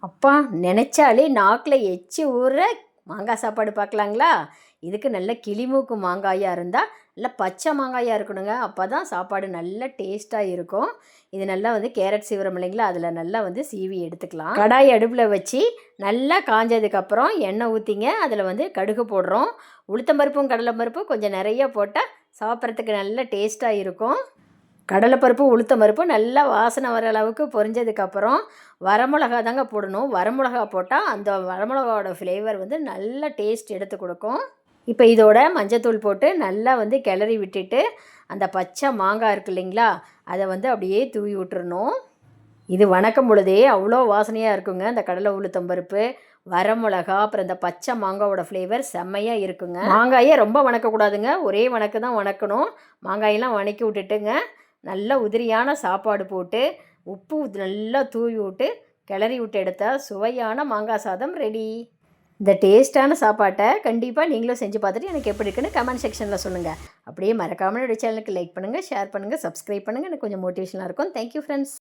அப்பா நினச்சாலே நாக்கில் எச்சி ஊறுற மாங்காய் சாப்பாடு பார்க்கலாங்களா? இதுக்கு நல்ல கிளிமூக்கு மாங்காயாக இருந்தால் நல்லா பச்சை மாங்காயாக இருக்கணுங்க. அப்போ தான் சாப்பாடு நல்ல டேஸ்ட்டாக இருக்கும். இது நல்லா கேரட் சீவுறோம் இல்லைங்களா, அதில் நல்லா சீவி எடுத்துக்கலாம். கடாய் அடுப்பில் வச்சு நல்லா காஞ்சதுக்கப்புறம் எண்ணெய் ஊற்றிங்க. அதில் கடுகு போடுறோம். உளுத்தம்பருப்பும் கடலைப்பருப்பும் கொஞ்சம் நிறைய போட்டால் சாப்பிட்றதுக்கு நல்ல டேஸ்ட்டாக இருக்கும். கடலைப்பருப்பு உளுத்தம்பருப்பு நல்லா வாசனை வர அளவுக்கு பொரிஞ்சதுக்கப்புறம் வரமிளகா தாங்க போடணும். வரமிளகா போட்டால் அந்த வரமிளகாவோட ஃப்ளேவர் நல்ல டேஸ்ட் எடுத்து கொடுக்கும். இப்போ இதோட மஞ்சத்தூள் போட்டு நல்லா கிளறி விட்டுட்டு அந்த பச்சை மாங்காய் இருக்குது இல்லைங்களா, அதை அப்படியே தூவி விட்டுறணும். இது வணக்கும் பொழுதே அவ்வளோ வாசனையாக இருக்குங்க. அந்த கடலை உளுத்தம்பருப்பு, வரமிளகா, அப்புறம் இந்த பச்சை மாங்காவோட ஃப்ளேவர் செம்மையாக இருக்குங்க. மாங்காயை ரொம்ப வணக்கக்கூடாதுங்க, ஒரே வணக்கு தான் வணக்கணும். மாங்காயெல்லாம் வணக்கி விட்டுட்டுங்க நல்லா உதிரியான சாப்பாடு போட்டு உப்பு நல்லா தூவி விட்டு கிளறி விட்டு எடுத்தால் சுவையான மாங்காய் சாதம் ரெடி. இந்த டேஸ்ட்டான சாப்பாட்டை கண்டிப்பாக நீங்களும் செஞ்சு பார்த்துட்டு எனக்கு எப்படி இருக்குன்னு கமெண்ட் செக்ஷனில் சொல்லுங்கள். அப்படியே மறக்காமல் என்னுடைய சேனலுக்கு லைக் பண்ணுங்கள், ஷேர் பண்ணுங்கள், சப்ஸ்கிரைப் பண்ணுங்கள். எனக்கு கொஞ்சம் மோட்டிவேஷனாக இருக்கும். Thank you friends.